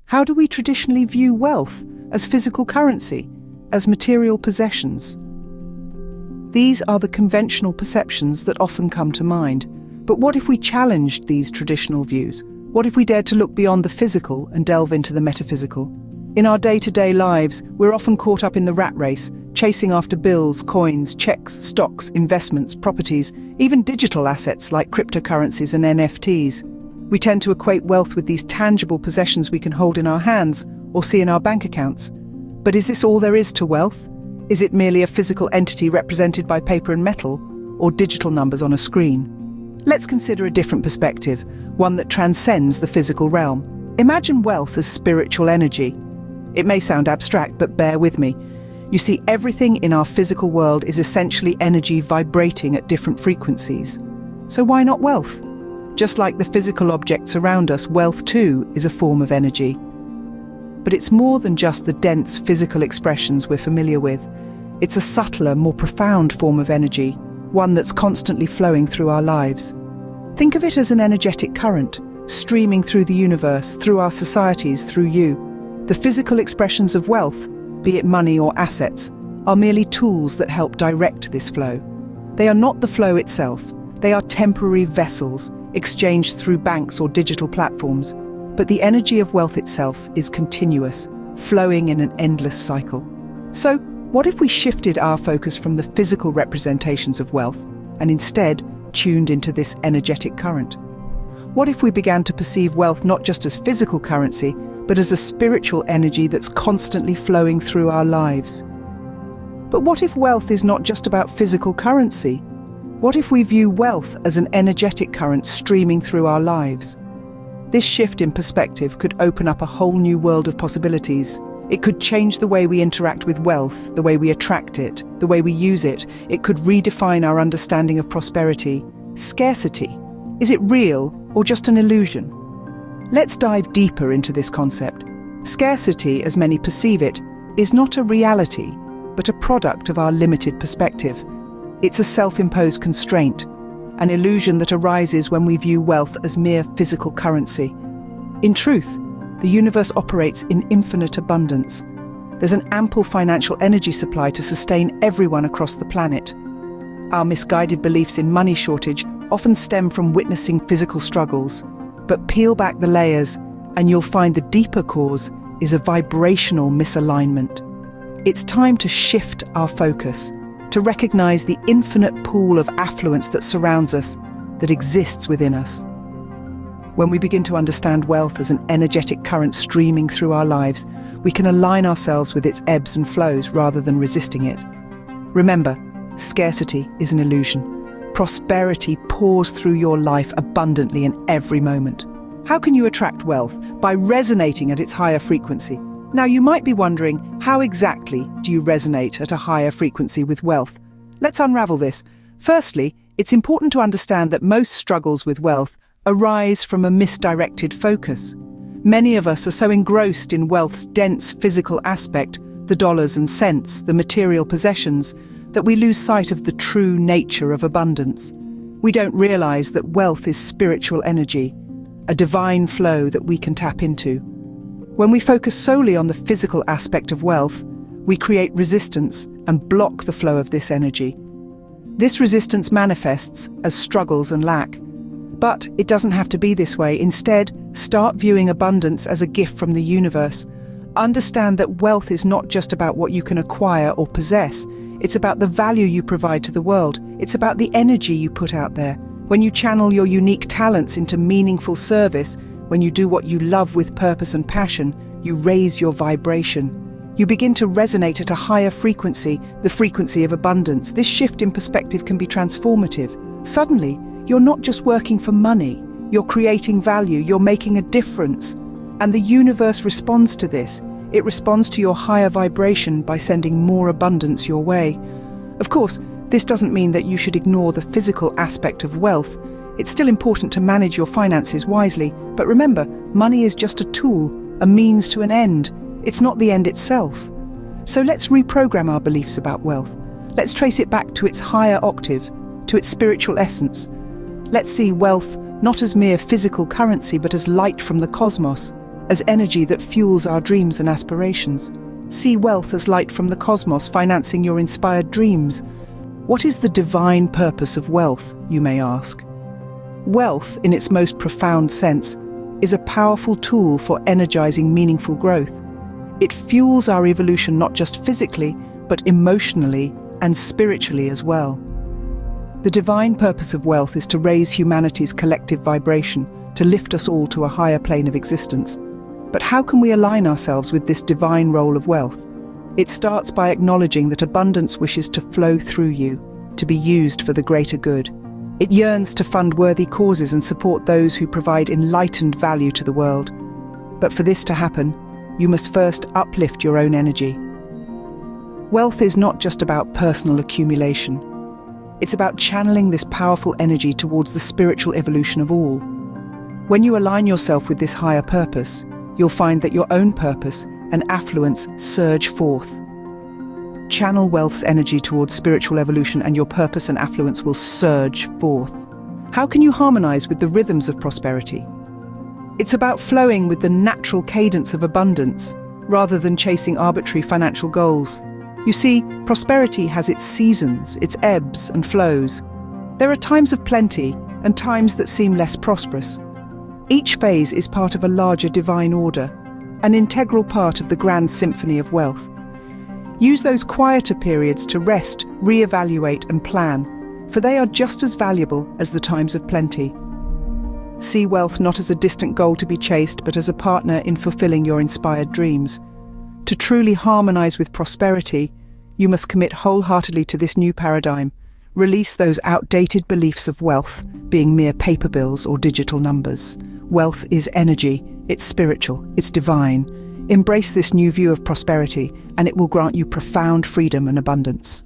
How do we traditionally view wealth? As physical currency? As material possessions? These are the conventional perceptions that often come to mind. But what if we challenged these traditional views? What if we dared to look beyond the physical and delve into the metaphysical? In our day-to-day lives, we're often caught up in the rat race, chasing after bills, coins, checks, stocks, investments, properties, even digital assets like cryptocurrencies and NFTs. We tend to equate wealth with these tangible possessions we can hold in our hands or see in our bank accounts. But is this all there is to wealth? Is it merely a physical entity represented by paper and metal, or digital numbers on a screen? Let's consider a different perspective, one that transcends the physical realm. Imagine wealth as spiritual energy. It may sound abstract, but bear with me. You see, everything in our physical world is essentially energy vibrating at different frequencies. So why not wealth? Just like the physical objects around us, wealth too is a form of energy. But it's more than just the dense physical expressions we're familiar with. It's a subtler, more profound form of energy, one that's constantly flowing through our lives. Think of it as an energetic current, streaming through the universe, through our societies, through you. The physical expressions of wealth, be it money or assets, are merely tools that help direct this flow. They are not the flow itself. They are temporary vessels, exchanged through banks or digital platforms. But the energy of wealth itself is continuous, flowing in an endless cycle. So, what if we shifted our focus from the physical representations of wealth and instead tuned into this energetic current? What if we began to perceive wealth not just as physical currency, but as a spiritual energy that's constantly flowing through our lives? But what if wealth is not just about physical currency? What if we view wealth as an energetic current streaming through our lives? This shift in perspective could open up a whole new world of possibilities. It could change the way we interact with wealth, the way we attract it, the way we use it. It could redefine our understanding of prosperity. Scarcity. Is it real or just an illusion? Let's dive deeper into this concept. Scarcity, as many perceive it, is not a reality, but a product of our limited perspective. It's a self-imposed constraint, an illusion that arises when we view wealth as mere physical currency. In truth, the universe operates in infinite abundance. There's an ample financial energy supply to sustain everyone across the planet. Our misguided beliefs in money shortage often stem from witnessing physical struggles. But peel back the layers and you'll find the deeper cause is a vibrational misalignment. It's time to shift our focus, to recognize the infinite pool of affluence that surrounds us, that exists within us. When we begin to understand wealth as an energetic current streaming through our lives, we can align ourselves with its ebbs and flows rather than resisting it. Remember, scarcity is an illusion. Prosperity pours through your life abundantly in every moment. How can you attract wealth? By resonating at its higher frequency. Now, you might be wondering, how exactly do you resonate at a higher frequency with wealth? Let's unravel this. Firstly, it's important to understand that most struggles with wealth arise from a misdirected focus. Many of us are so engrossed in wealth's dense physical aspect, the dollars and cents, the material possessions, that we lose sight of the true nature of abundance. We don't realize that wealth is spiritual energy, a divine flow that we can tap into. When we focus solely on the physical aspect of wealth, we create resistance and block the flow of this energy. This resistance manifests as struggles and lack. But it doesn't have to be this way. Instead, start viewing abundance as a gift from the universe. Understand that wealth is not just about what you can acquire or possess. It's about the value you provide to the world. It's about the energy you put out there. When you channel your unique talents into meaningful service, when you do what you love with purpose and passion, you raise your vibration. You begin to resonate at a higher frequency, the frequency of abundance. This shift in perspective can be transformative. Suddenly, you're not just working for money, you're creating value, you're making a difference. And the universe responds to this. It responds to your higher vibration by sending more abundance your way. Of course, this doesn't mean that you should ignore the physical aspect of wealth. It's still important to manage your finances wisely. But remember, money is just a tool, a means to an end. It's not the end itself. So let's reprogram our beliefs about wealth. Let's trace it back to its higher octave, to its spiritual essence. Let's see wealth not as mere physical currency, but as light from the cosmos, as energy that fuels our dreams and aspirations. See wealth as light from the cosmos financing your inspired dreams. What is the divine purpose of wealth, you may ask? Wealth, in its most profound sense, is a powerful tool for energizing meaningful growth. It fuels our evolution not just physically, but emotionally and spiritually as well. The divine purpose of wealth is to raise humanity's collective vibration, to lift us all to a higher plane of existence. But how can we align ourselves with this divine role of wealth? It starts by acknowledging that abundance wishes to flow through you, to be used for the greater good. It yearns to fund worthy causes and support those who provide enlightened value to the world. But for this to happen, you must first uplift your own energy. Wealth is not just about personal accumulation. It's about channeling this powerful energy towards the spiritual evolution of all. When you align yourself with this higher purpose, you'll find that your own purpose and affluence surge forth. Channel wealth's energy towards spiritual evolution and your purpose and affluence will surge forth. How can you harmonize with the rhythms of prosperity? It's about flowing with the natural cadence of abundance, rather than chasing arbitrary financial goals. You see, prosperity has its seasons, its ebbs and flows. There are times of plenty and times that seem less prosperous. Each phase is part of a larger divine order, an integral part of the grand symphony of wealth. Use those quieter periods to rest, reevaluate and plan, for they are just as valuable as the times of plenty. See wealth not as a distant goal to be chased, but as a partner in fulfilling your inspired dreams. To truly harmonize with prosperity, you must commit wholeheartedly to this new paradigm. Release those outdated beliefs of wealth being mere paper bills or digital numbers. Wealth is energy, it's spiritual, it's divine. Embrace this new view of prosperity, and it will grant you profound freedom and abundance.